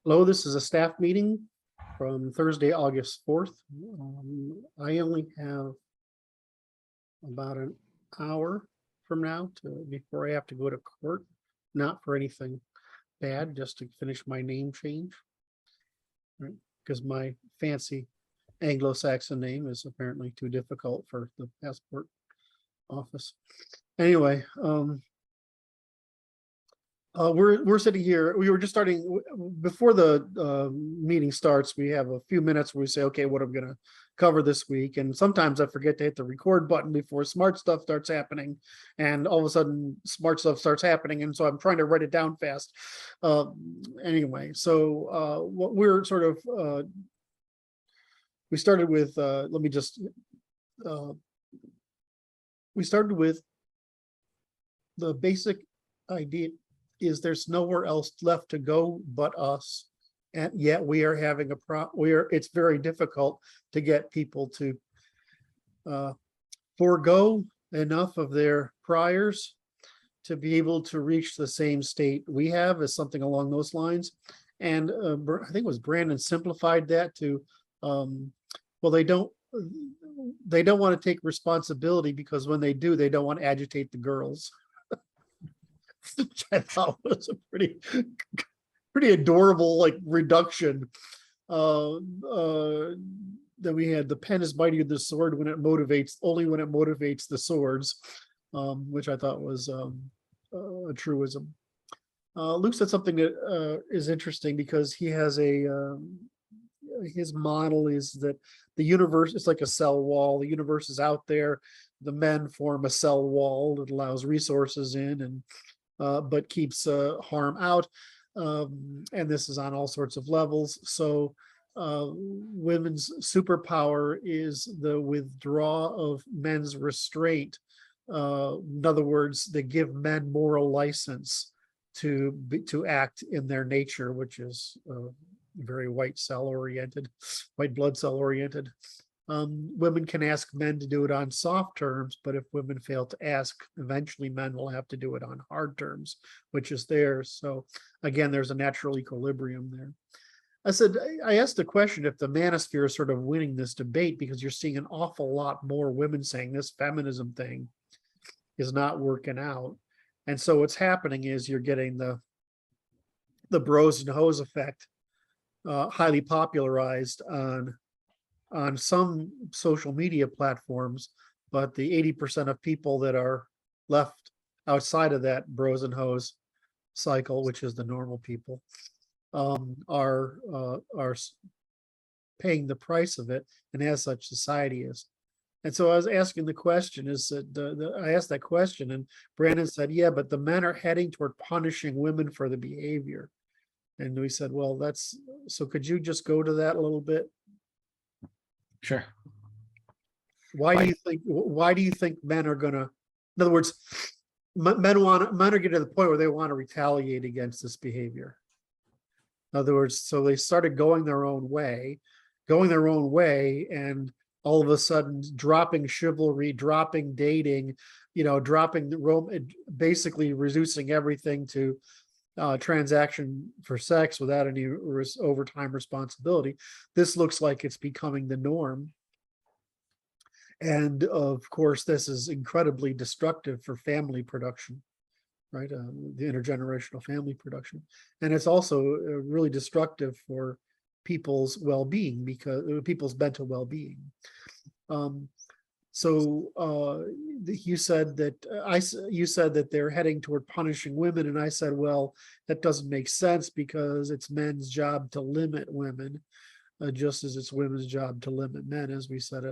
Hello, this is a staff meeting from Thursday, August 4th. I only have about an hour from now before I have to go to court, not for anything bad, just to finish my name change. Right, because my fancy Anglo-Saxon name is apparently too difficult for the passport office. Anyway, we're sitting here. We were just starting before the meeting starts. We have a few minutes where we say, okay, what I'm going to cover this week. And sometimes I forget to hit the record button before smart stuff starts happening. And all of a sudden smart stuff starts happening. And so I'm trying to write it down fast. Anyway, so what we're sort of, we started with, we started with the basic idea is there's nowhere else left to go but us, and yet we are having it's very difficult to get people to forego enough of their priors to be able to reach the same state we have, as something along those lines. And I think it was Brandon simplified that to well, they don't want to take responsibility because when they do, they don't want to agitate the girls. Which I thought was a pretty adorable like reduction. That we had the pen is mightier than the sword when it motivates, only when it motivates the swords, which I thought was a truism. Luke said something that is interesting because he has his model is that the universe is like a cell wall. The universe is out there. The men form a cell wall that allows resources in and but keeps harm out. And this is on all sorts of levels. So women's superpower is the withdrawal of men's restraint. In other words, they give men moral license to act in their nature, which is very white blood cell oriented. Women can ask men to do it on soft terms, but if women fail to ask, eventually men will have to do it on hard terms, which is theirs. So again, there's a natural equilibrium there. I asked the question if the manosphere is sort of winning this debate, because you're seeing an awful lot more women saying this feminism thing is not working out. And so what's happening is you're getting the bros and hoes effect highly popularized on some social media platforms, but the 80% of people that are left outside of that bros and hoes cycle, which is the normal people, are paying the price of it, and as such society is. And so I was asking the question is that I asked that question, and Brandon said, yeah, but the men are heading toward punishing women for the behavior. And we said, well, so could you just go to that a little bit? Sure. Why do you think men are gonna, in other words, men are getting to the point where they want to retaliate against this behavior. In other words, so they started going their own way, and all of a sudden dropping chivalry, dropping dating, dropping the basically reducing everything to transaction for sex without any overtime responsibility. This looks like it's becoming the norm. And of course, this is incredibly destructive for family production, right? The intergenerational family production. And it's also really destructive for people's well-being, because people's mental well-being. So you said that they're heading toward punishing women, and I said, well, that doesn't make sense because it's men's job to limit women, just as it's women's job to limit men, as we said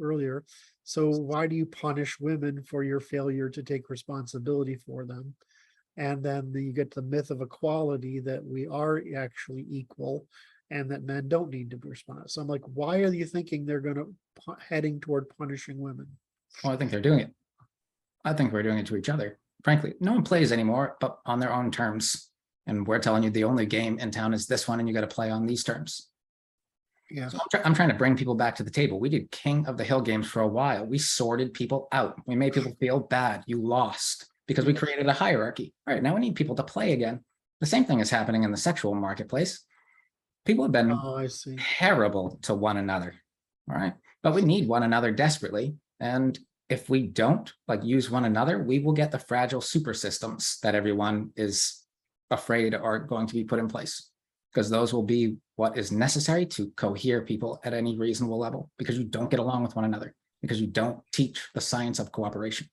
earlier. So why do you punish women for your failure to take responsibility for them? And then you get the myth of equality, that we are actually equal and that men don't need to respond. So I'm like, why are you thinking they're going to heading toward punishing women? Well, I think they're doing it. I think we're doing it to each other. Frankly, no one plays anymore, but on their own terms. And we're telling you the only game in town is this one, and you got to play on these terms. Yeah. So I'm trying to bring people back to the table. We did King of the Hill games for a while. We sorted people out. We made people feel bad. You lost because we created a hierarchy. All right, now we need people to play again. The same thing is happening in the sexual marketplace. People have been Oh, I see. terrible to one another, all right? But we need one another desperately. And if we don't like use one another, we will get the fragile super systems that everyone is afraid are going to be put in place, because those will be what is necessary to cohere people at any reasonable level, because you don't get along with one another, because you don't teach the science of cooperation.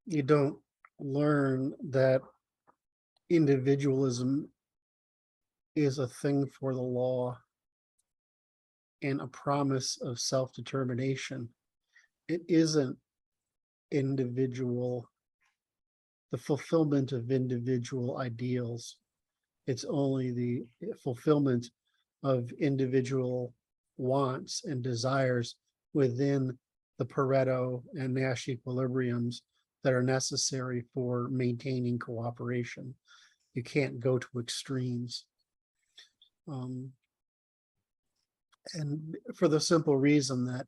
You don't learn that individualism is a thing for the law and a promise of self-determination. It isn't individual, the fulfillment of individual ideals. It's only the fulfillment of individual wants and desires within the Pareto and Nash equilibriums that are necessary for maintaining cooperation. You can't go to extremes. And for the simple reason that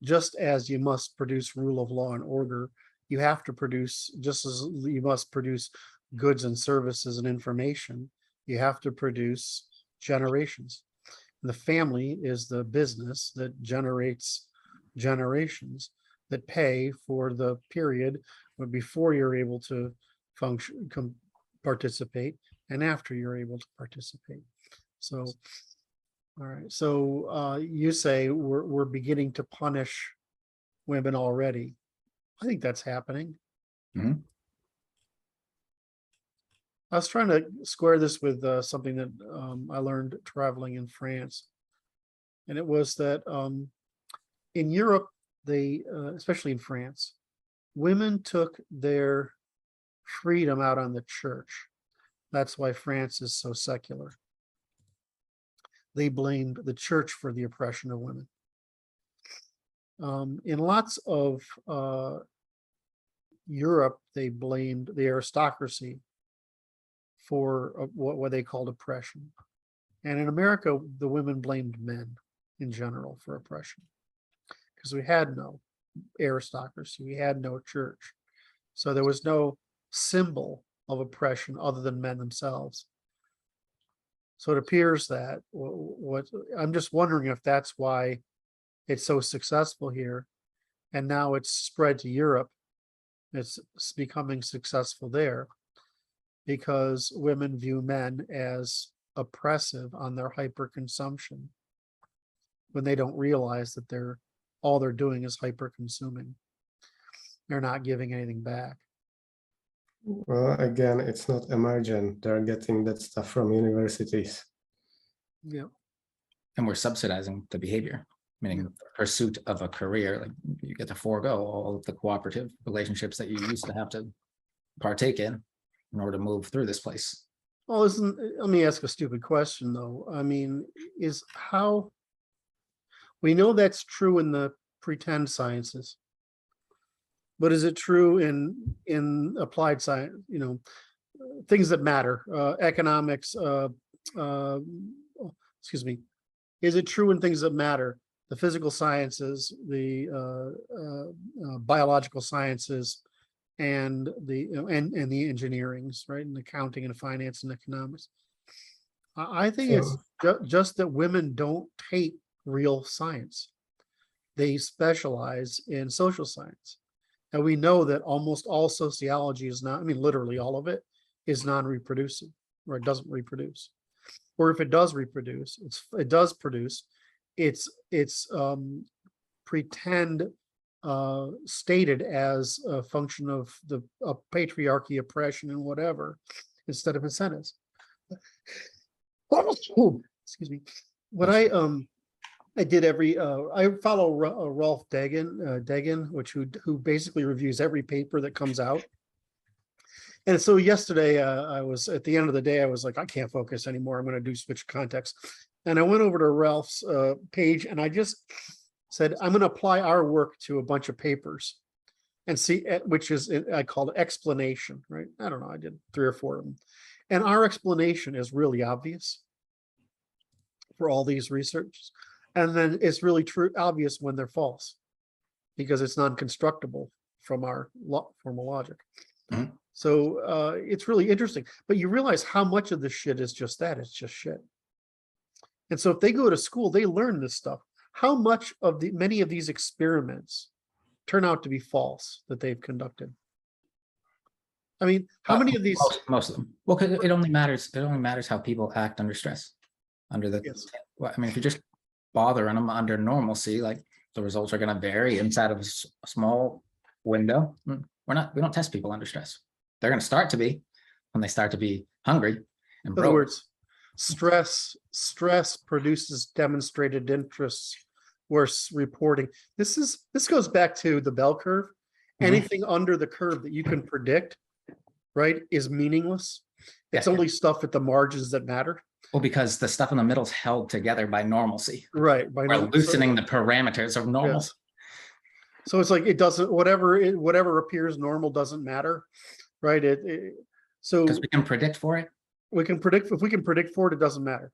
just as you must produce rule of law and order, you have to produce, just as you must produce goods and services and information, you have to produce generations. The family is the business that generates generations that pay for the period before you're able to function, participate, and after you're able to participate. So, all right. So you say we're beginning to punish women already. I think that's happening. Mhm. I was trying to square this with something that I learned traveling in France. And it was that in Europe, they, especially in France, women took their freedom out on the church. That's why France is so secular. They blamed the church for the oppression of women. In lots of Europe, they blamed the aristocracy for what they called oppression. And in America, the women blamed men in general for oppression, because we had no aristocracy, we had no church. So there was no symbol of oppression other than men themselves. So it appears that what I'm just wondering if that's why it's so successful here. And now it's spread to Europe. It's becoming successful there because women view men as oppressive on their hyperconsumption when they don't realize that all they're doing is hyper-consuming. They're not giving anything back. Well, again, it's not emergent. They're getting that stuff from universities. Yeah. And we're subsidizing the behavior, meaning the pursuit of a career. Like you get to forego all of the cooperative relationships that you used to have to partake in order to move through this place. Well, let me ask a stupid question though. I mean, is how we know that's true in the pretend sciences, but is it true in applied science, things that matter, economics, excuse me, is it true in things that matter, the physical sciences, the biological sciences, and the and the engineerings, right, and accounting and finance and economics? I think it's just that women don't hate real science. They specialize in social science. And we know that almost all sociology is not, I mean, literally all of it is non-reproducive, or it doesn't reproduce. Or if it does reproduce, it does produce, it's pretend stated as a function of the patriarchy, oppression, and whatever, instead of incentives. Excuse me. What I did I follow Rolf Degen, who basically reviews every paper that comes out. And so yesterday, I was at the end of the day, I was like, I can't focus anymore. I'm going to switch context. And I went over to Ralph's page and I just said, I'm going to apply our work to a bunch of papers and see, which is, I called explanation, right? I don't know. I did 3 or 4 of them. And our explanation is really obvious for all these researches. And then it's really obvious when they're false, because it's non-constructible from our formal logic. Mhm. So it's really interesting. But you realize how much of this shit is just that. It's just shit. And so if they go to school, they learn this stuff. How much of many of these experiments turn out to be false that they've conducted? I mean, how many of these? Most of them. Well, because it only matters how people act under stress. Yes. Well, I mean, if you just bothering them under normalcy, like the results are going to vary inside of a small window. We don't test people under stress. They're going to start to be when they start to be hungry and In other broke. words, stress produces demonstrated interests worth reporting. This goes back to the bell curve. Anything under the curve that you can predict, right, is meaningless. It's only stuff at the margins that matter. Well, because the stuff in the middle is held together by normalcy. Right. By loosening the parameters of normal. Yes. So it's like it doesn't, whatever appears normal doesn't matter, right? So because we can predict for it. We can predict, if we can predict for it, it doesn't matter.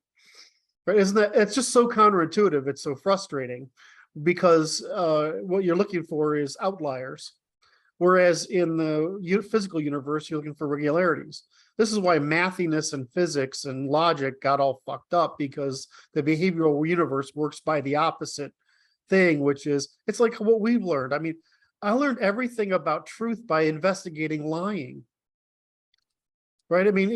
Right? Isn't that, it's just so counterintuitive. It's so frustrating because what you're looking for is outliers. Whereas in the physical universe, you're looking for regularities. This is why mathiness and physics and logic got all fucked up, because the behavioral universe works by the opposite thing, which is, it's like what we've learned. I mean, I learned everything about truth by investigating lying. Right? I mean,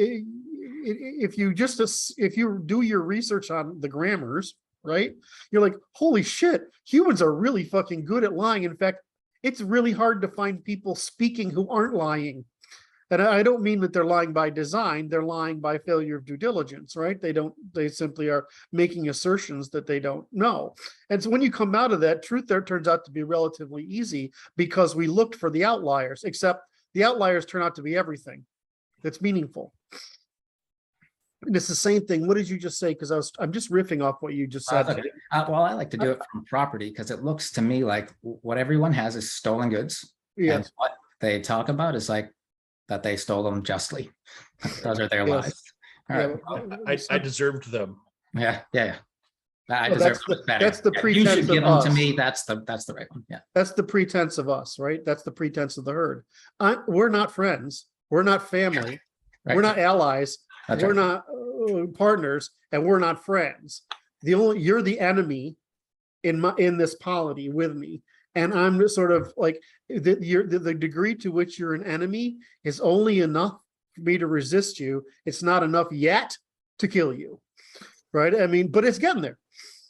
if you do your research on the grammars, right? You're like, holy shit, humans are really fucking good at lying. In fact, it's really hard to find people speaking who aren't lying. And I don't mean that they're lying by design, they're lying by failure of due diligence, right? They simply are making assertions that they don't know. And so when you come out of that, truth there turns out to be relatively easy because we looked for the outliers, except the outliers turn out to be everything that's meaningful. And it's the same thing. What did you just say? Because I'm just riffing off what you just said. Okay. Well, I like to do it from property because it looks to me like what everyone has is stolen goods. Yes. And what they talk about is like that they stole them justly. Those are their Yes. lives. All right. I deserved them. Yeah. I Well, deserve better. that's the You pretense should give of them to us. me. That's the right one. Yeah. That's the pretense of us, right? That's the pretense of the herd. We're not friends. We're not family. Right. We're not allies. That's We're right. not partners, and we're not friends. You're the enemy in this polity with me, and I'm just sort of like the degree to which you're an enemy is only enough for me to resist you. It's not enough yet to kill you, right? I mean, but it's getting there.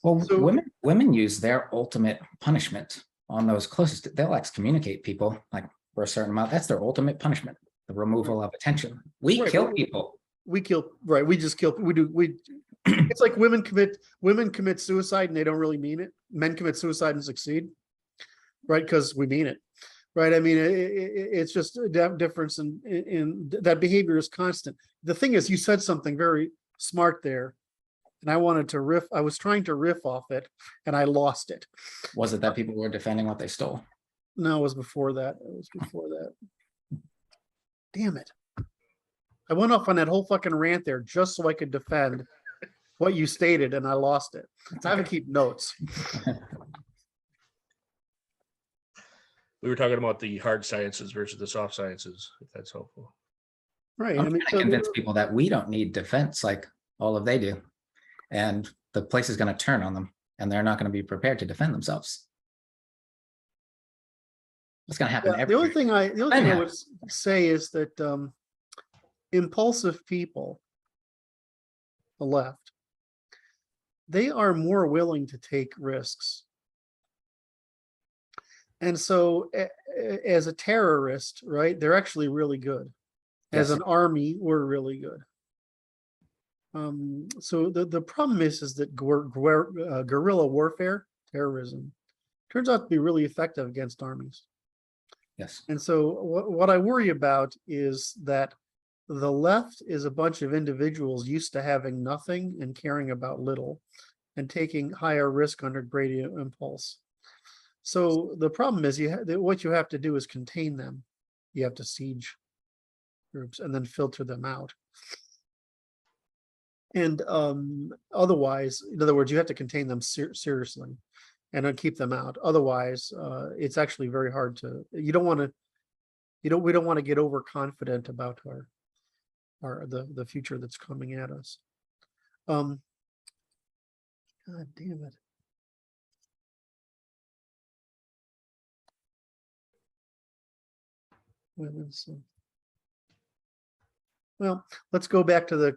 Well, So- women use their ultimate punishment on those closest. They'll excommunicate people like for a certain amount. That's their ultimate punishment, the removal of attention. We Right. kill people. We kill, right? We just kill. We. It's like women commit suicide and they don't really mean it. Men commit suicide and succeed, right? Because we mean it, right? I mean, it's just a difference in that behavior is constant. The thing is, you said something very smart there, and I wanted to riff. I was trying to riff off it, and I lost it. Was it that people were defending what they stole? No, it was before that. It was before that. Damn it. I went off on that whole fucking rant there just so I could defend what you stated, and I lost it. I have to keep notes. We were talking about the hard sciences versus the soft sciences, if that's helpful. Right. I'm I mean, trying to convince people that we don't need defense like all of they do. And the place is going to turn on them and they're not going to be prepared to defend themselves. What's going to happen? the only thing I would say is that impulsive people, the left, they are more willing to take risks. And so as a terrorist, right, they're actually really good. As Yes. an army, we're really good. So the problem is that guerrilla warfare, terrorism, turns out to be really effective against armies. Yes. And so what I worry about is that the left is a bunch of individuals used to having nothing and caring about little and taking higher risk under greater impulse. So the problem is what you have to do is contain them. You have to siege groups and then filter them out. And otherwise, in other words, you have to contain them seriously and then keep them out. Otherwise, it's actually very hard to, we don't want to get overconfident about the future that's coming at us. God damn it. Women's. Well, let's go back to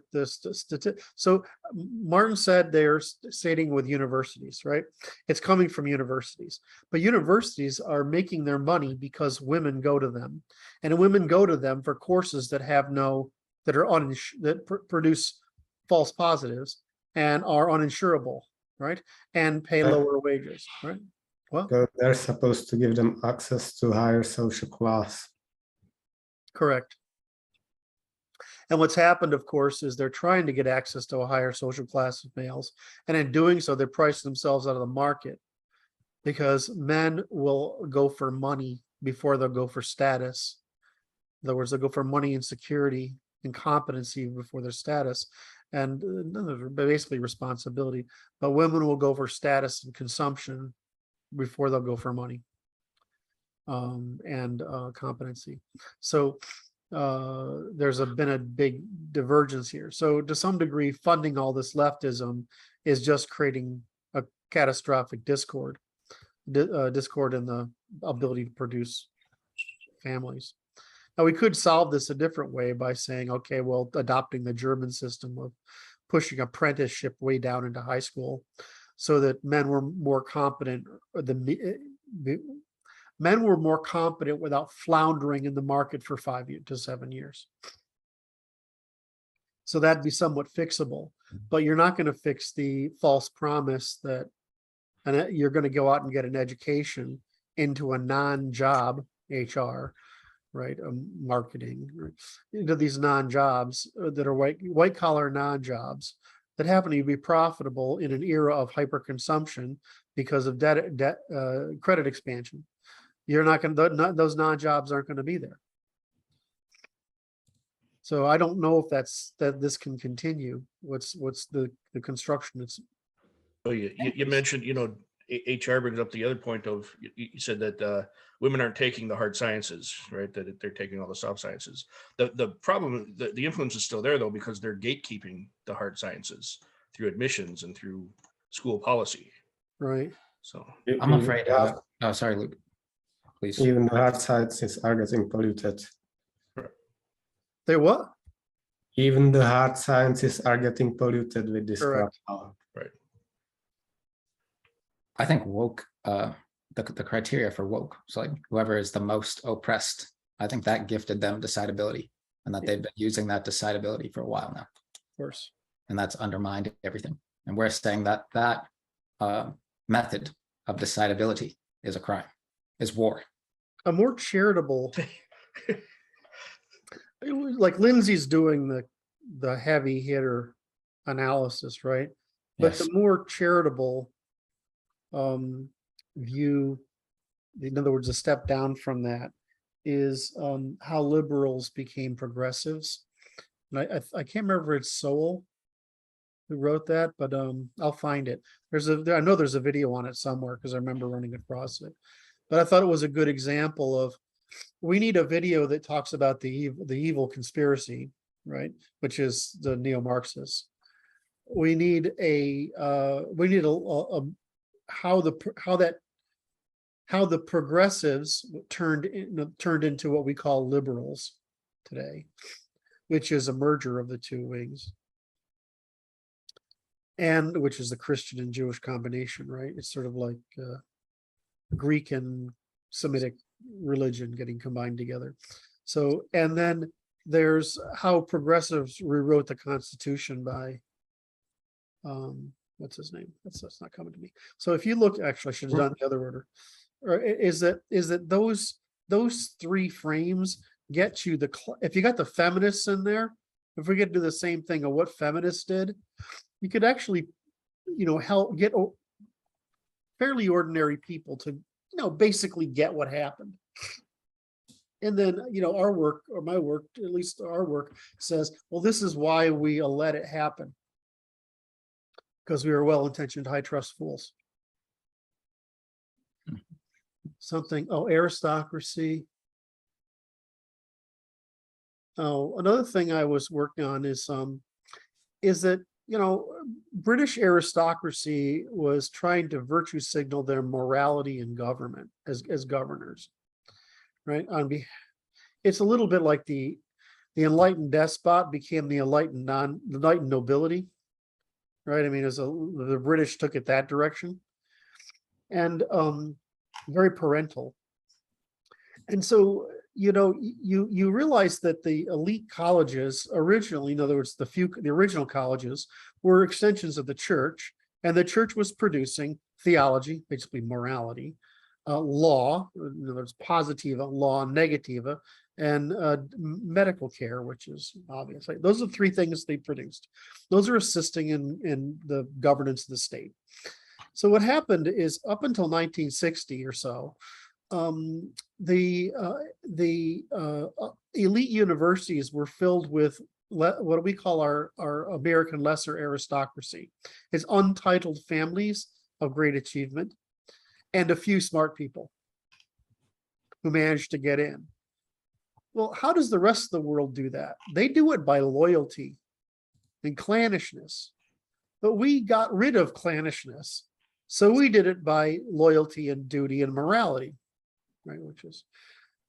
so Martin said they're stating with universities, right? It's coming from universities, but universities are making their money because women go to them, and women go to them for courses that have that are produce false positives and are uninsurable, right? And pay lower wages, right? Well, So they're supposed to give them access to higher social class. correct. And what's happened, of course, is they're trying to get access to a higher social class of males. And in doing so, they price themselves out of the market because men will go for money before they'll go for status. In other words, they'll go for money and security and competency before their status. And basically responsibility. But women will go for status and consumption before they'll go for money and competency. So there's been a big divergence here. So to some degree, funding all this leftism is just creating a catastrophic discord in the ability to produce families. Now, we could solve this a different way by saying, okay, well, adopting the German system of pushing apprenticeship way down into high school so that men were more competent, men were more competent without floundering in the market for 5 to 7 years. So that'd be somewhat fixable, but you're not going to fix the false promise that you're going to go out and get an education into a non-job HR, right? Marketing, right? Into these non-jobs that are white collar non-jobs that happen to be profitable in an era of hyperconsumption because of credit expansion. You're not going to, those non-jobs aren't going to be there. So I don't know if that this can continue. What's the construction? It's Oh, you mentioned, HR brings up the other point of, you said that women aren't taking the hard sciences, right? That they're taking all the soft sciences. The problem, the influence is still there though, because they're gatekeeping the hard sciences through admissions and through school policy. right. So I'm afraid. Oh, sorry, Luke. Please. Even the hard sciences are getting polluted. They what? Even the hard sciences are getting polluted with this crap. Correct. right. I think woke, the criteria for woke, so like whoever is the most oppressed, I think that gifted them decidability, and that they've been using that decidability for a while now. Of course. And that's undermined everything. And we're saying that that method of decidability is a crime, is war. A more charitable, like Lindsay's doing the heavy hitter analysis, right? But Yes. the more charitable view, in other words, a step down from that, is how liberals became progressives. And I can't remember if it's Sowell who wrote that, but I'll find it. I know there's a video on it somewhere because I remember running across it. But I thought it was a good example of, we need a video that talks about the evil conspiracy, right? Which is the neo-Marxists. We need how the progressives turned into what we call liberals today, which is a merger of the two wings, and which is the Christian and Jewish combination, right? It's sort of like Greek and Semitic religion getting combined together. So, and then there's how progressives rewrote the Constitution by what's his name? That's not coming to me. So if you look, actually, I should have done the other order. Or is that those three frames get you if you got the feminists in there, if we could do the same thing of what feminists did, you could actually, help get fairly ordinary people to, basically get what happened. And then, our work, or my work, at least our work, says, well, this is why we let it happen. Because we were well-intentioned, high-trust fools. Aristocracy. Oh, another thing I was working on is that British aristocracy was trying to virtue signal their morality in government as governors, right? It's a little bit like the enlightened despot became the enlightened nobility, right? I mean, the British took it that direction, and very parental. And so, you realize that the elite colleges originally, in other words, the original colleges were extensions of the church, and the church was producing theology, basically morality, law, in other words, positiva, law, negativa, and medical care, which is obvious. Like, those are the three things they produced. Those are assisting in the governance of the state. So what happened is, up until 1960 or so, the elite universities were filled with what we call our American lesser aristocracy. It's untitled families of great achievement and a few smart people who managed to get in. Well, how does the rest of the world do that? They do it by loyalty and clannishness, but we got rid of clannishness. So we did it by loyalty and duty and morality, right?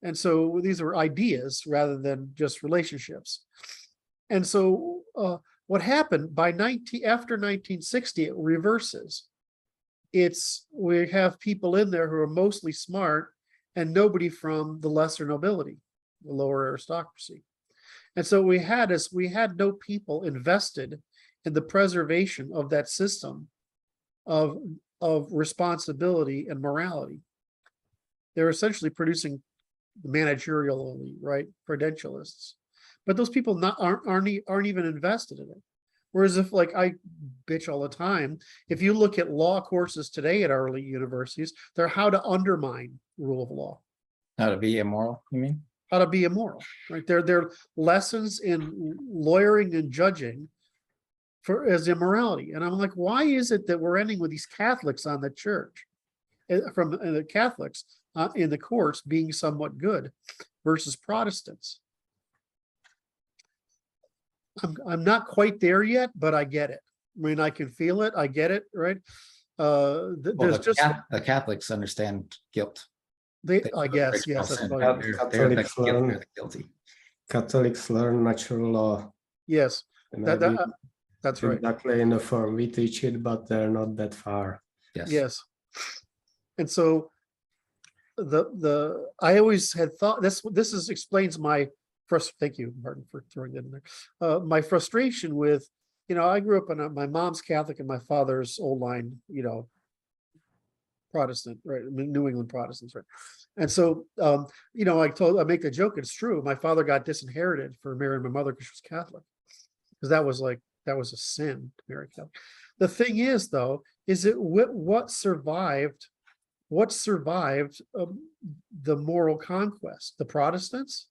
And so these are ideas rather than just relationships. And so what happened after 1960, it reverses. We have people in there who are mostly smart and nobody from the lesser nobility, the lower aristocracy. And so we had no people invested in the preservation of that system of responsibility and morality. They're essentially producing managerial elite, right? Credentialists. But those people aren't even invested in it. Whereas if, like I bitch all the time, if you look at law courses today at our elite universities, they're how to undermine rule of law. How to be immoral, you mean? How to be immoral, right? They're lessons in lawyering and judging as immorality. And I'm like, why is it that we're ending with these Catholics on the church, from the Catholics in the courts being somewhat good versus Protestants? I'm not quite there yet, but I get it. I mean, I can feel it. I get it, right? The Catholics understand guilt. I guess, yes. That's They're guilty. Catholics learn natural law. Yes, that's right. Exactly in the form we teach it, but they're not that far. Yes. And so I always had thought this explains my thank you, Martin, for throwing that in there. My frustration with, I grew up in my mom's Catholic and my father's old line, Protestant, right? New England Protestants, right? And so, I make the joke, it's true. My father got disinherited for marrying my mother because she was Catholic, because that was a sin to marry Catholic. The thing is, though, is it what survived the moral conquest? The Protestants?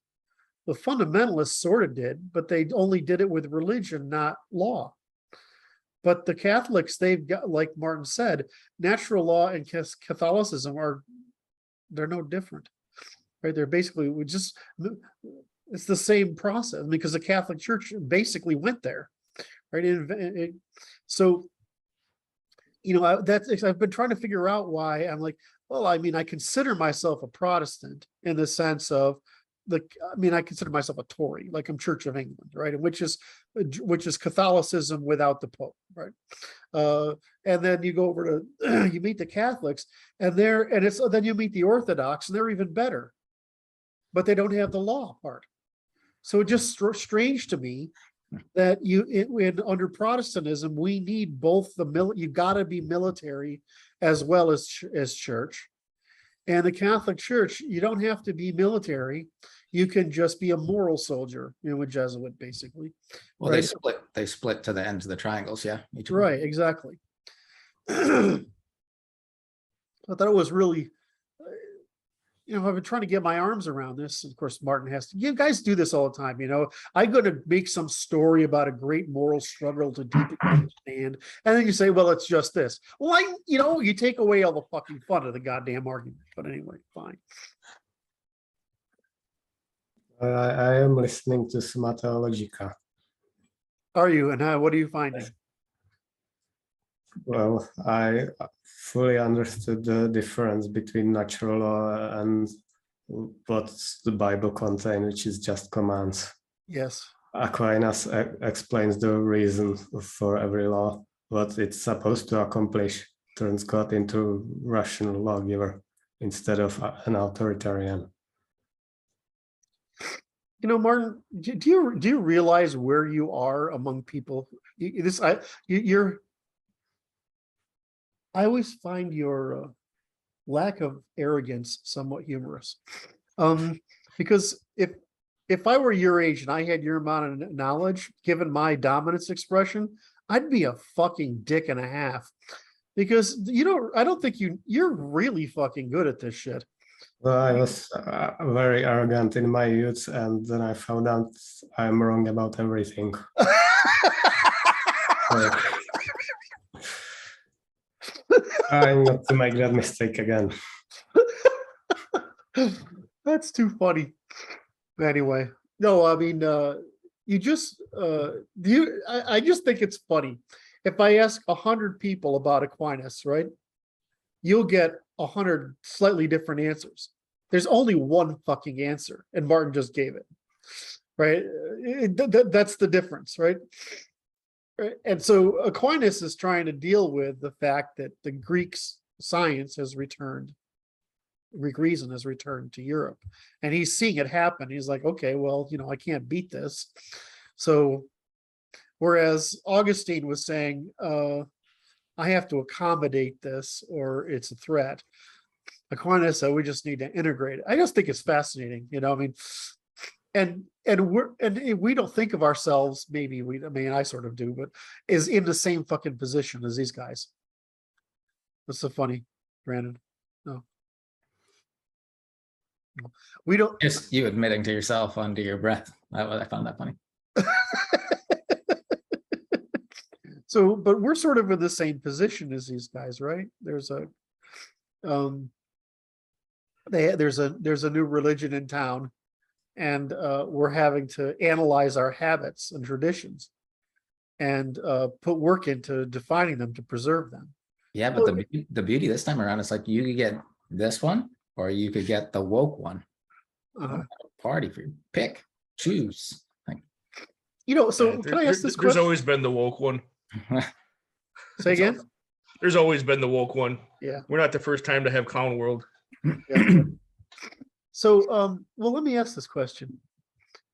The fundamentalists sort of did, but they only did it with religion, not law. But the Catholics, they've got, like Martin said, natural law and Catholicism they're no different, right? They're basically, it's the same process, because the Catholic Church basically went there, right? I've been trying to figure out why. I'm like, well, I mean, I consider myself a Protestant in the sense of I consider myself a Tory, like I'm Church of England, right? And which is Catholicism without the Pope, right? And then you go over to you meet the Catholics, and then you meet the Orthodox, and they're even better, but they don't have the law part. So it's just strange to me that under Protestantism we need both you got to be military as well as church. And the Catholic Church, you don't have to be military. You can just be a moral soldier, a Jesuit, basically. Well, right? They split to the ends of the triangles, yeah. Right, exactly. I thought it was really, I've been trying to get my arms around this. Of course, Martin has to. You guys do this all the time, I'm going to make some story about a great moral struggle to deeply understand, and then you say, "Well, it's just this." Well, you take away all the fucking fun of the goddamn argument. But anyway, fine. I am listening to Summa Theologica. Are you? And what are you finding? Well, I fully understood the difference between natural law and what the Bible contains, which is just commands. Yes. Aquinas explains the reason for every law, what it's supposed to accomplish, turns God into rational lawgiver instead of an authoritarian. You know, Martin, do you realize where you are among people? I always find your lack of arrogance somewhat humorous. Because if I were your age and I had your amount of knowledge, given my dominance expression, I'd be a fucking dick and a half. Because I don't think you're really fucking good at this shit. Well, I was very arrogant in my youth, and then I found out I'm wrong about everything. Trying not to make that mistake again. That's too funny. Anyway, no, I mean, you just I just think it's funny. If I ask 100 people about Aquinas, right, you'll get 100 slightly different answers. There's only one fucking answer, and Martin just gave it, right? That's the difference, right? And so Aquinas is trying to deal with the fact that the Greeks' science has returned, Greek reason has returned to Europe, and he's seeing it happen. He's like, okay, well, I can't beat this. So, whereas Augustine was saying, I have to accommodate this or it's a threat. Aquinas said, we just need to integrate it. I just think it's fascinating, I mean, and we don't think of ourselves, maybe I sort of do, but is in the same fucking position as these guys. That's so funny, Brandon. No. We don't. Just you admitting to yourself under your breath. I found that funny. So, but we're sort of in the same position as these guys, right? There's a new religion in town, and we're having to analyze our habits and traditions and put work into defining them to preserve them. Yeah, but the beauty this time around is like you could get this one or you could get the woke one. Party for you. Pick, choose. So can I ask this question? There's always been the woke one. Say again? There's always been the woke one. Yeah. We're not the first time to have clown world. Yeah. So, well, let me ask this question.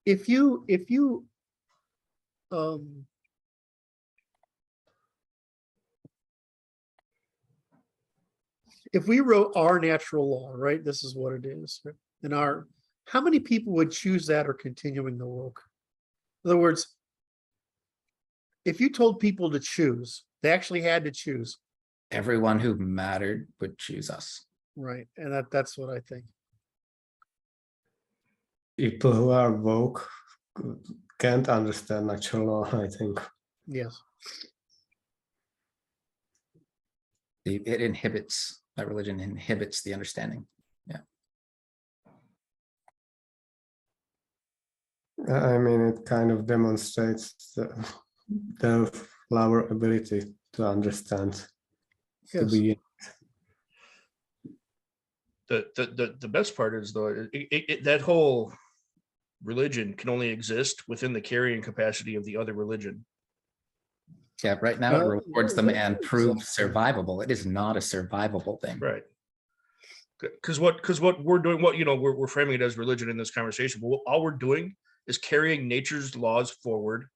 If we wrote our natural law, right? This is what it is. And how many people would choose that or continuing the woke? In other words, if you told people to choose, they actually had to choose. Everyone who mattered would choose us. Right. And that's what I think. People who are woke can't understand natural law, I think. Yes. It inhibits, that religion inhibits the understanding. Yeah. I mean, it kind of demonstrates the lower ability to understand. Yes. To be the best part is though that whole religion can only exist within the carrying capacity of the other religion. Yeah, right now it rewards them and proves survivable. It is not a survivable thing. Right. Because what we're doing, we're framing it as religion in this conversation, but all we're doing is carrying nature's laws forward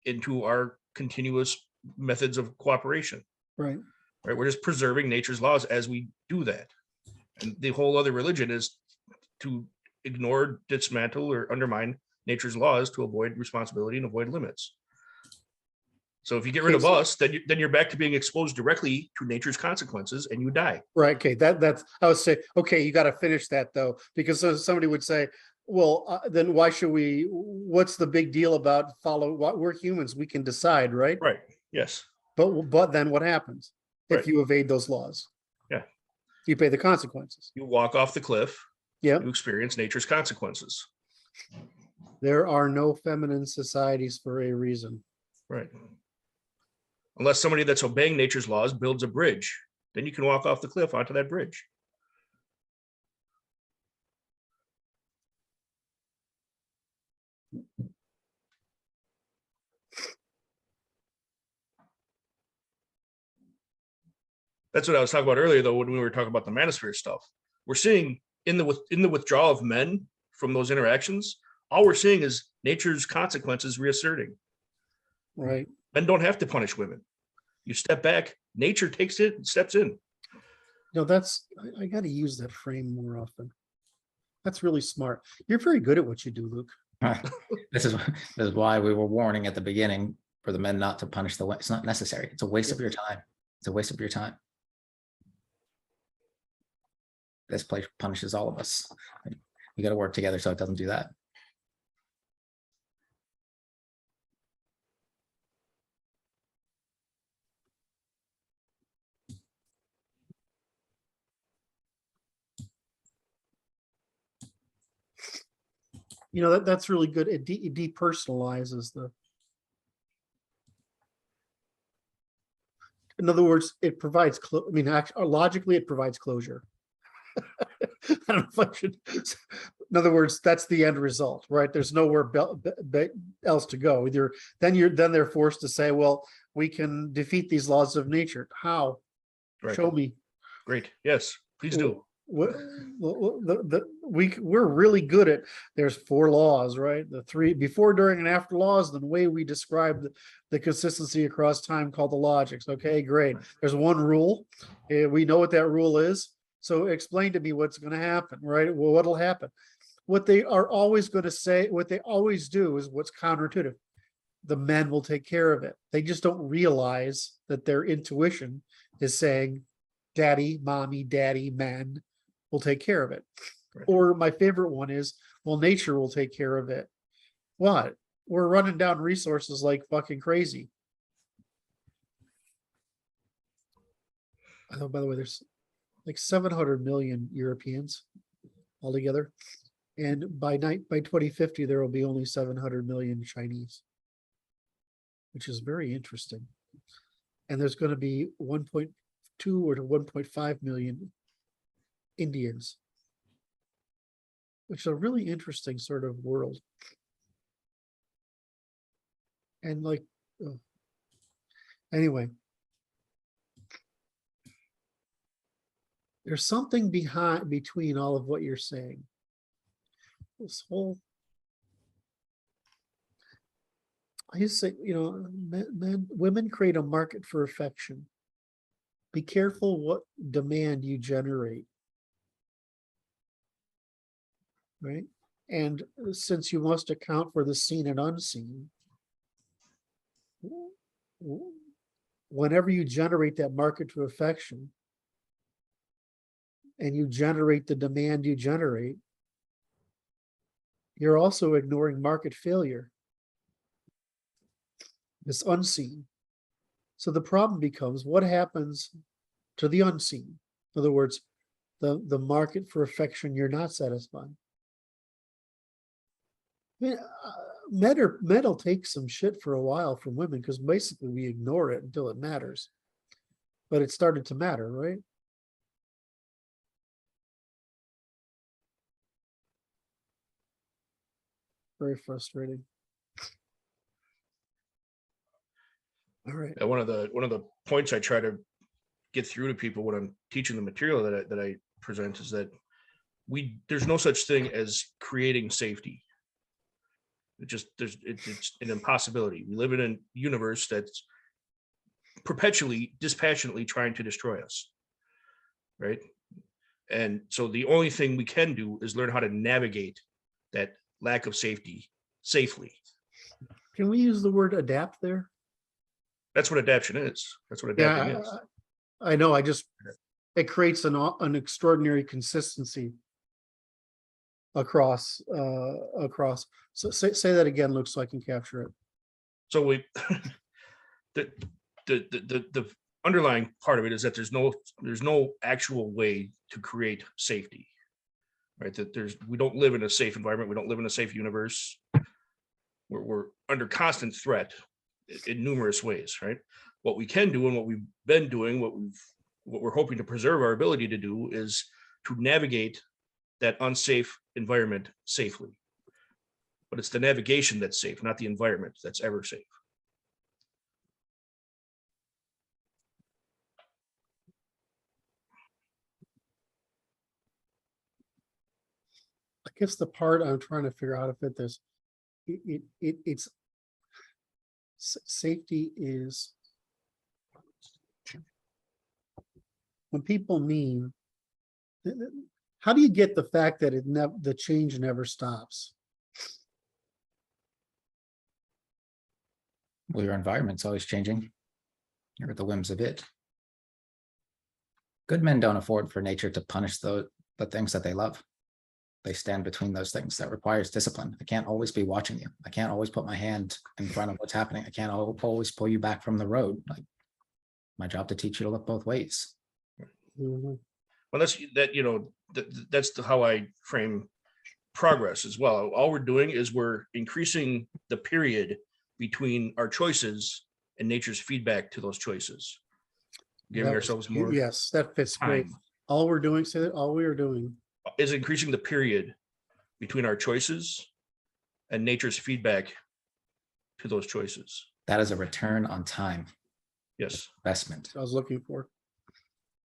into our continuous methods of cooperation. Right. Right. We're just preserving nature's laws as we do that. And the whole other religion is to ignore, dismantle, or undermine nature's laws to avoid responsibility and avoid limits. So if you get rid of us, then you're back to being exposed directly to nature's consequences and you die. Right. Okay. That's, I would say, okay, you got to finish that though, because somebody would say, well, then why should what's the big deal about we're humans, we can decide, right? Right. Yes. But then what happens if you evade those laws? Yeah. You pay the consequences. You walk off the cliff. Yeah. You experience nature's consequences. There are no feminine societies for a reason. Right. unless somebody that's obeying nature's laws builds a bridge. Then you can walk off the cliff onto that bridge. That's what I was talking about earlier, though, when we were talking about the manosphere stuff. We're seeing in the withdrawal of men from those interactions, all we're seeing is nature's consequences reasserting. Right. Men don't have to punish women. You step back, nature takes it, steps in. No, I got to use that frame more often. That's really smart. You're very good at what you do, Luke. This is why we were warning at the beginning for the men not to punish the women. It's not necessary. It's a waste of your time. It's a waste of your time. This place punishes all of us. We got to work together so it doesn't do that. You know, that's really good. It depersonalizes the. In other words, it provides, I mean, logically, it provides closure. I don't know if I should. In other words, that's the end result, right? There's nowhere else to go. Either then they're forced to say, well, we can defeat these laws of nature. How? Right. Show me. Great. Yes, please do. We're really good at, there's 4 laws, right? The 3 before, during, and after laws, the way we describe the consistency across time called the logics. Okay, great. There's 1 rule. We know what that rule is. So explain to me what's going to happen, right? Well, what'll happen? What they are always going to say, what they always do is what's counterintuitive. The men will take care of it. They just don't realize that their intuition is saying, daddy, mommy, daddy, men will take care of it. Right. Or my favorite one is, well, nature will take care of it. What? We're running down resources like fucking crazy. Oh, by the way, there's like 700 million Europeans altogether. And by 2050, there will be only 700 million Chinese, which is very interesting. And there's going to be 1.2 or to 1.5 million Indians, which is a really interesting sort of world. And like, anyway, there's something between all of what you're saying. This whole, I used to say, you know, women create a market for affection. Be careful what demand you generate. Right? And since you must account for the seen and unseen, whenever you generate that market to affection and you generate the demand you generate, you're also ignoring market failure. It's unseen. So the problem becomes, what happens to the unseen? In other words, the market for affection you're not satisfying. I mean, men will take some shit for a while from women because basically we ignore it until it matters. But it started to matter, right? Very frustrating. All right. One of the points I try to get through to people when I'm teaching the material that I present is that there's no such thing as creating safety. It's an impossibility. We live in a universe that's perpetually, dispassionately trying to destroy us, right? And so the only thing we can do is learn how to navigate that lack of safety safely. Can we use the word adapt there? That's what adaptation is. That's what adapting is. I know. It creates an extraordinary consistency across. So say that again, Luke, so I can capture it. So the underlying part of it is that there's no actual way to create safety, right? That we don't live in a safe environment. We don't live in a safe universe. We're under constant threat in numerous ways, right? What we can do and what we've been doing, what we're hoping to preserve our ability to do is to navigate that unsafe environment safely. But it's the navigation that's safe, not the environment that's ever safe. I guess the part I'm trying to figure out how to fit this, it's safety is when people mean, how do you get the fact that the change never stops? Well, your environment's always changing. You're at the whims of it. Good men don't afford for nature to punish the things that they love. They stand between those things. That requires discipline. I can't always be watching you. I can't always put my hand in front of what's happening. I can't always pull you back from the road. Like, my job to teach you to look both ways. Mhm. Well, that's how I frame progress as well. All we're doing is we're increasing the period between our choices and nature's feedback to those choices, giving ourselves more Yes, that fits great. time. All we're doing, say that all we are doing. Is increasing the period between our choices and nature's feedback to those choices. That is a return on time Yes. investment. I was looking for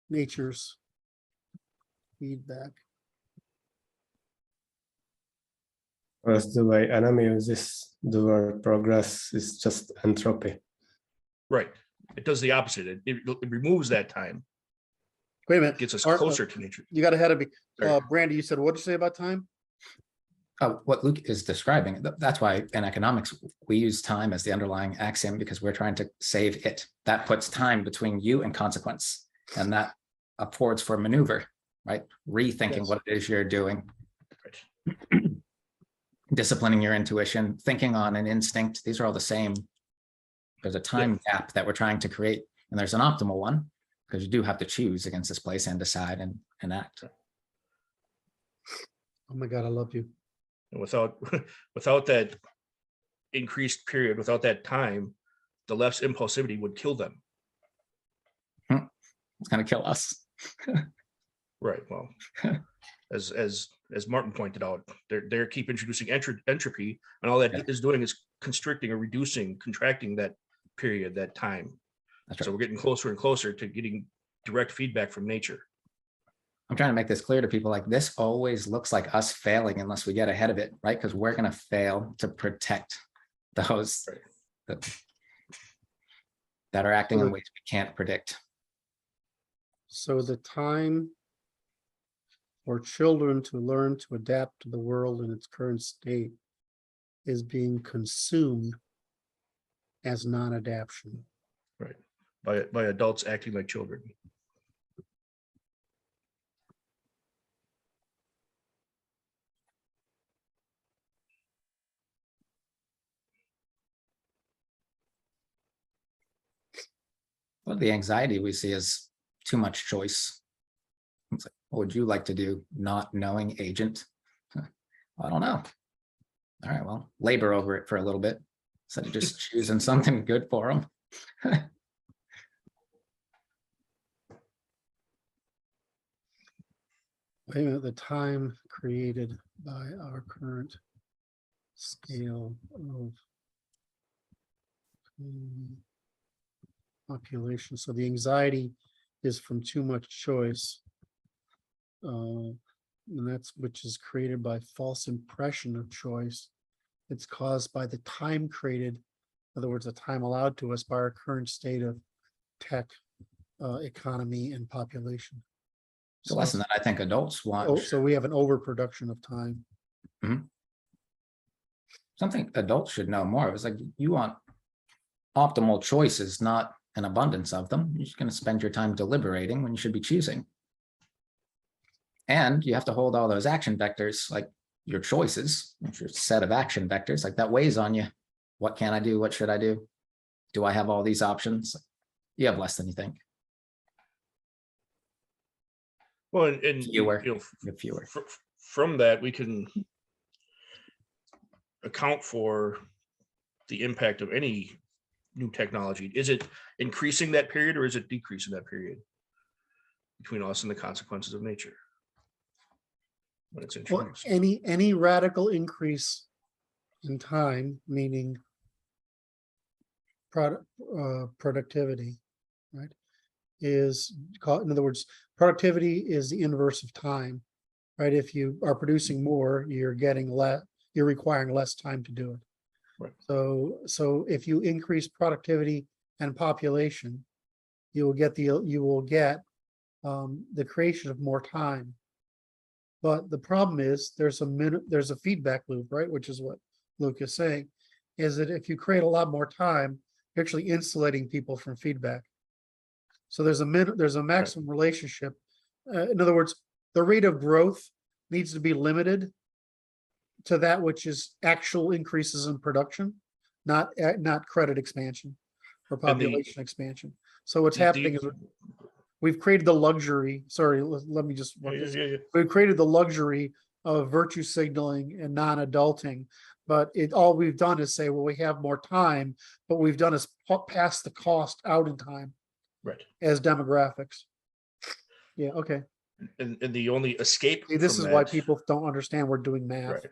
nature's feedback. Whereas the way enemy uses the word progress is just entropy. Right. It does the opposite. It removes that time, Wait a minute. gets us Art, closer to nature. You got ahead of me. Sorry. Brandy, you said, what'd you say about time? What Luke is describing, that's why in economics, we use time as the underlying axiom, because we're trying to save it. That puts time between you and consequence, and that affords for maneuver, right? Rethinking Yes. what it is you're doing, Right. disciplining your intuition, thinking on an instinct. These are all the same. There's a time gap that we're trying to create, and there's an optimal one, because you do have to choose against this place and decide and act. Oh my God, I love you. And without that increased period, without that time, the left's impulsivity would kill them. It's going to kill us. Right. Well, as Martin pointed out, they keep introducing entropy, and all that is doing is constricting or reducing, contracting that period, that time. That's So right. we're getting closer and closer to getting direct feedback from nature. I'm trying to make this clear to people. Like, this always looks like us failing unless we get ahead of it, right? Because we're going to fail to protect those that are acting in ways we can't predict. So the time for children to learn to adapt to the world in its current state is being consumed as non-adaption. Right. By adults acting like children. Well, the anxiety we see is too much choice. It's like, what would you like to do? Not knowing agent? I don't know. All right, well, labor over it for a little bit instead of just choosing something good for them. Wait a minute, the time created by our current scale of population. So the anxiety is from too much choice. And that's which is created by false impression of choice. It's caused by the time created, in other words, the time allowed to us by our current state of tech, economy, and population. It's a lesson that I think adults want. Oh, so we have an overproduction of time. Something adults should know more. It was like, you want optimal choices, not an abundance of them. You're just going to spend your time deliberating when you should be choosing. And you have to hold all those action vectors, like your choices, your set of action vectors, like that weighs on you. What can I do? What should I do? Do I have all these options? You have less than you think. Well, and Fewer. you know, You have fewer. from that, we can account for the impact of any new technology? Is it increasing that period or is it decreasing that period between us and the consequences of nature when it's Well, introduced? any radical increase in time, meaning productivity, right, is called, in other words, productivity is the inverse of time, right? If you are producing more, you're getting less, you're requiring less time to do it. Right. So if you increase productivity and population, you will get the creation of more time. But the problem is there's a feedback loop, right? Which is what Luke is saying, is that if you create a lot more time, you're actually insulating people from feedback. So there's a maximum relationship. In other words, the rate of growth needs to be limited to that which is actual increases in production, not credit expansion or population expansion. So what's happening is we've created the luxury. Sorry, let me just. We've created the luxury of virtue signaling and non-adulting, but all we've done is say, well, we have more time, but we've done is pass the cost out in time, Right. as demographics. Yeah. Okay. And the only escape. See, this from is why that- people don't understand we're doing math. Right.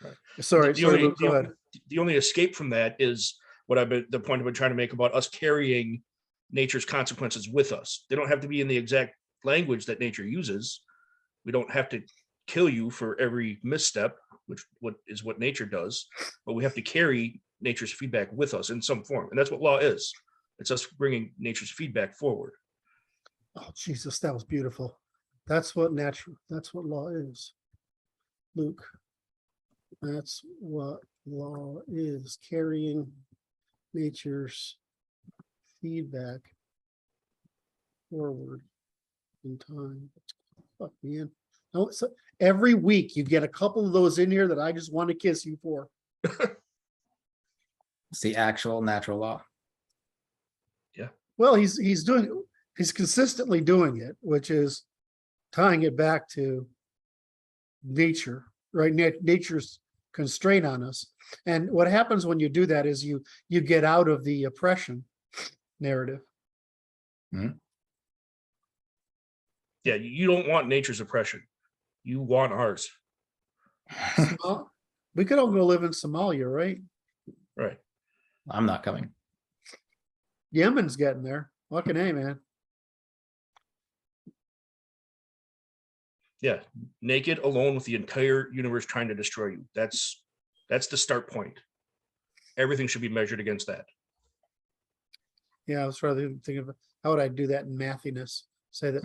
Right. Sorry. The Sorry, only- Luke, go ahead. The only escape from that is the point I've been trying to make about us carrying nature's consequences with us. They don't have to be in the exact language that nature uses. We don't have to kill you for every misstep, which is what nature does, but we have to carry nature's feedback with us in some form. And that's what law is. It's us bringing nature's feedback forward. Oh, Jesus, that was beautiful. That's what law is. Luke, that's what law is, carrying nature's feedback forward in time. Fuck, man. No, so every week you get a couple of those in here that I just want to kiss you for. It's the actual natural law. Well, he's consistently doing it, which is tying it back to nature, right? Nature's constraint on us. And what happens when you do that is you get out of the oppression narrative. Yeah, you don't want nature's oppression. You want ours. We could all go live in Somalia, right? Right. I'm not coming. Yemen's getting there. Fucking A, man. Yeah. Naked, alone with the entire universe trying to destroy you. That's the start point. Everything should be measured against that. Yeah, I was trying to think of how would I do that in mathiness? Say that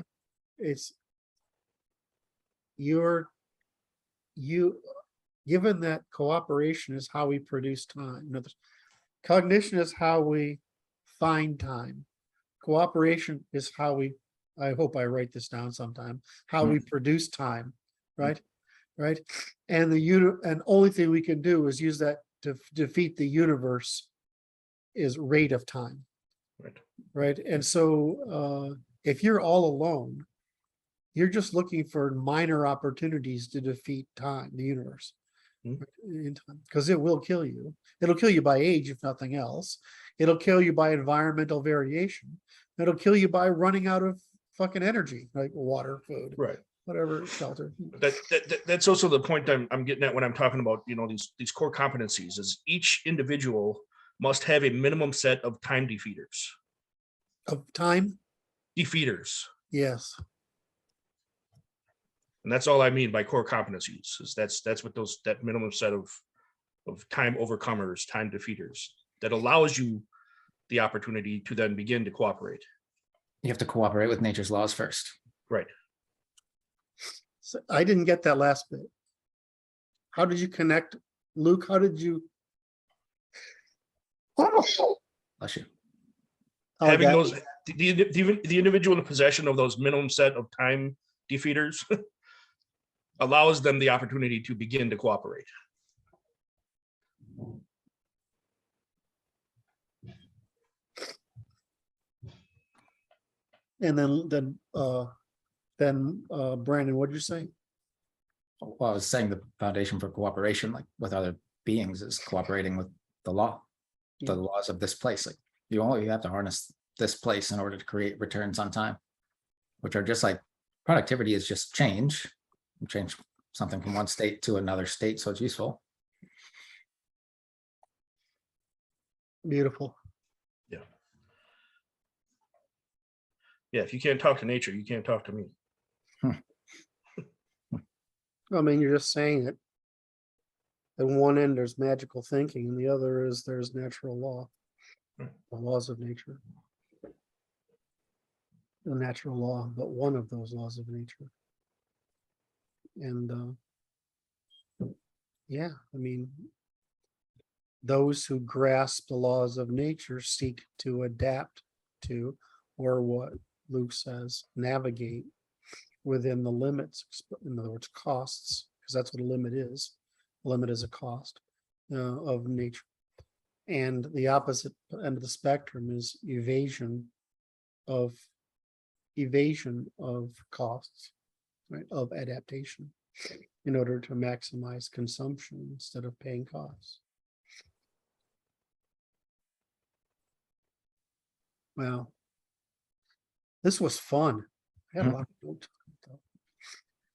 it's given that cooperation is how we produce time. Cognition is how we find time. Cooperation is how we, I hope I write this down sometime, how we produce time, right? Right. And and only thing we can do is use that to defeat the universe is rate of time. Right. Right. And so if you're all alone, you're just looking for minor opportunities to defeat time, the universe. Because it will kill you. It'll kill you by age, if nothing else. It'll kill you by environmental variation. It'll kill you by running out of fucking energy, like water, food, Right. whatever, shelter. That's also the point I'm getting at when I'm talking about, these core competencies is each individual must have a minimum set of time defeaters. Of time? Defeaters. Yes. And that's all I mean by core competencies is that's what that minimum set of time overcomers, time defeaters that allows you the opportunity to then begin to cooperate. You have to cooperate with nature's laws first. Right. So I didn't get that last bit. How did you connect, Luke? How did you? Bless you. Having those the individual in possession of those minimum set of time defeaters allows them the opportunity to begin to cooperate. And then Brandon, what'd you say? Well, I was saying the foundation for cooperation, like with other beings, is cooperating with the law, the laws of this place. Like You only have to harness this place in order to create returns on time, which are just like productivity is just change. You change something from one state to another state, so it's useful. Beautiful. Yeah. Yeah, if you can't talk to nature, you can't talk to me. I mean, you're just saying it. At one end, there's magical thinking, and the other is there's natural law, Right. the laws of nature. The natural law, but one of those laws of nature. And yeah, I mean, those who grasp the laws of nature seek to adapt to, or what Luke says, navigate within the limits, in other words, costs, because that's what a limit is. A limit is a cost of nature. And the opposite end of the spectrum is evasion of costs, right, of adaptation in order to maximize consumption instead of paying costs. Well, this was fun. I had a lot of notes.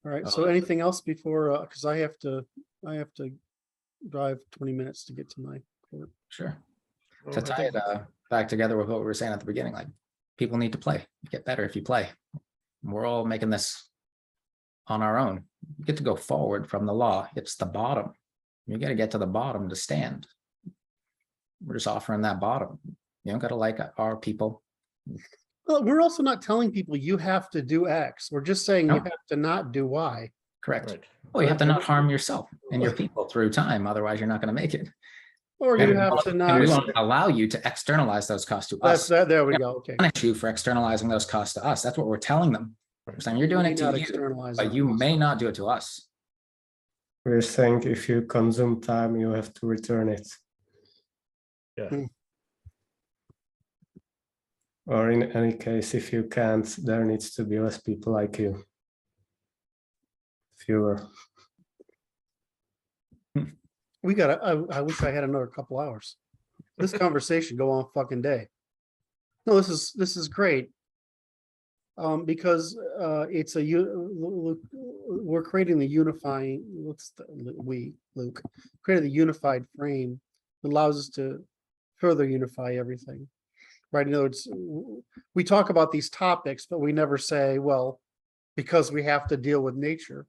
All right, so anything else before, because I have to drive 20 minutes to get to my court. Sure. Well, To I tie think- it back together with what we were saying at the beginning, like people need to play. You get better if you play. We're all making this on our own. You get to go forward from the law. It's the bottom. You got to get to the bottom to stand. We're just offering that bottom. You don't got to like our people. Well, we're also not telling people you have to do X. We're just saying you No. have to not do Y. Correct. Right. Well, you have to not harm yourself and your people through time. Otherwise, you're not going to make it. Or you have to And we not. won't allow you to externalize those costs to That's us. that. There we go. Okay. Punish you for externalizing those costs to us. That's what we're telling them. We're saying you're doing May it to not you, externalize but it. you may not do it to us. We're saying if you consume time, you have to return it. Yeah. Hmm. Or in any case, if you can't, there needs to be less people like you. Fewer. We got. I wish I had another couple hours. This conversation go on fucking day. No, this is great. Because it's we're creating the unifying. Luke created the unified frame that allows us to further unify everything. Right. In other words, we talk about these topics, but we never say, well, because we have to deal with nature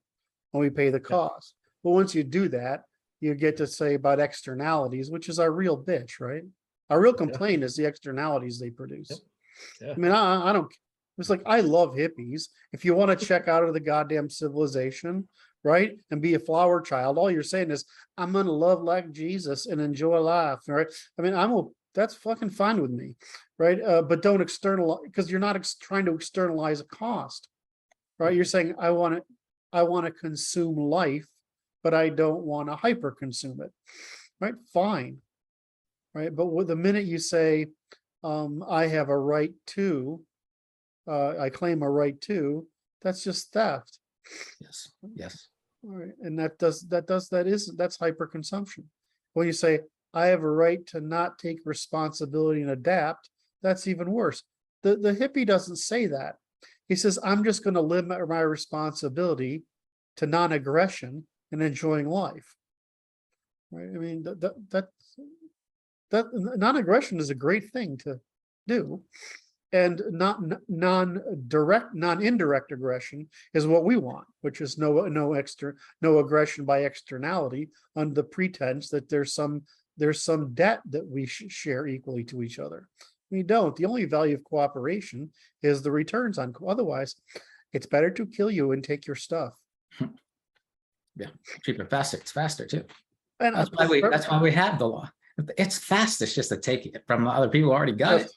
and we pay the cost. But once you do that, you get to say about externalities, which is our real bitch, right? Our real complaint is the externalities they produce. Yeah. I mean, I don't, it's like, I love hippies. If you want to check out of the goddamn civilization, right, and be a flower child, all you're saying is, I'm going to love like Jesus and enjoy life, right? I mean, that's fucking fine with me, right? But don't externalize, because you're not trying to externalize a cost, right? You're saying, I want to consume life, but I don't want to hyper consume it, right? Fine, right? But with the minute you say, I have a right to, I claim a right to, that's just theft. Yes. Yes. All right. And that's hyperconsumption. When you say, I have a right to not take responsibility and adapt, that's even worse. The hippie doesn't say that. He says, I'm just going to limit my responsibility to non-aggression and enjoying life. Right. I mean, that non-aggression is a great thing to do. And non-indirect aggression is what we want, which is no aggression by externality under the pretense that there's some debt that we share equally to each other. We don't. The only value of cooperation is the returns on. Otherwise, it's better to kill you and take your stuff. Yeah. Cheaper, faster. It's faster too. And That's why we have the law. It's fast. It's just to take it from other people who already got it.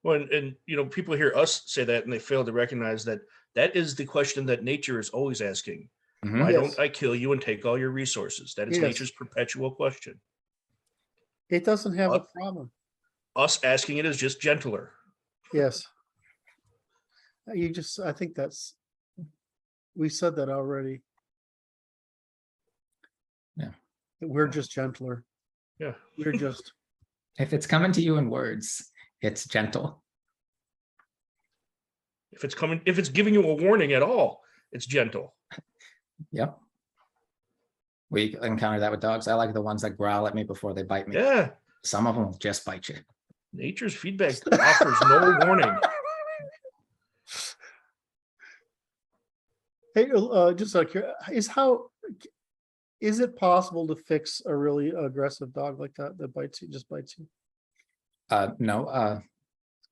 Well, and people hear us say that and they fail to recognize that that is the question that nature is always asking. Mhm. Why Yes. don't I kill you and take all your resources? That is Yes. nature's perpetual question. It doesn't have a problem. Us asking it is just gentler. Yes. I think we said that already. Yeah. That we're just gentler. Yeah. We're just If it's coming to you in words, it's gentle. If it's giving you a warning at all, it's gentle. Yep. We encounter that with dogs. I like the ones that growl at me before they bite me. Yeah. Some of them will just bite you. Nature's feedback offers no warning. Hey, just like, is it possible to fix a really aggressive dog like that bites you, just bites you? No,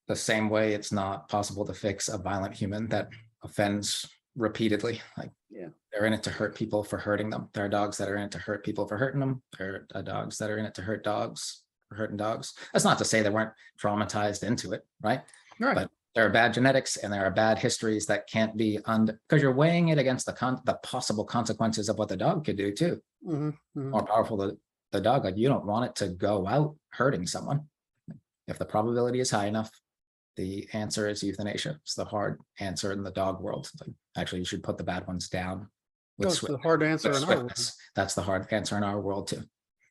the same way it's not possible to fix a violent human that offends repeatedly. Like, Yeah. they're in it to hurt people for hurting them. There are dogs that are in it to hurt people for hurting them. There are dogs that are in it to hurt dogs for hurting dogs. That's not to say they weren't traumatized into it, right? Right. But there are bad genetics and there are bad histories that can't be because you're weighing it against the possible consequences of what the dog could do too. More powerful the dog, like you don't want it to go out hurting someone. If the probability is high enough, the answer is euthanasia. It's the hard answer in the dog world. Like, actually, you should put the bad ones down. That's the hard answer in our world. That's the hard answer in our world too.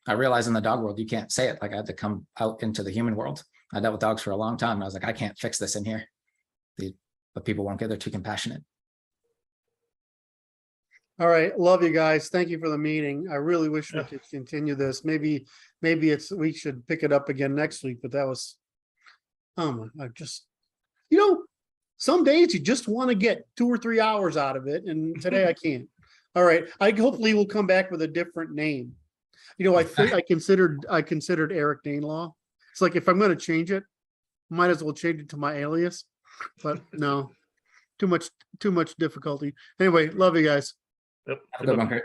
I realize in the dog world, you can't say it. Like I had to come out into the human world. I dealt with dogs for a long time. And I was like, I can't fix this in here. But people won't get, they're too compassionate. All right, love you guys. Thank you for the meeting. I really wish we could continue this. Maybe we should pick it up again next week, but that was, I just, some days you just want to get 2 or 3 hours out of it. And today I can't. All right. I hopefully will come back with a different name. I think I considered Eric Danelaw. It's like, if I'm going to change it, might as well change it to my alias, but no, too much difficulty. Anyway, love you guys. Yep. Have a good one, Kurt.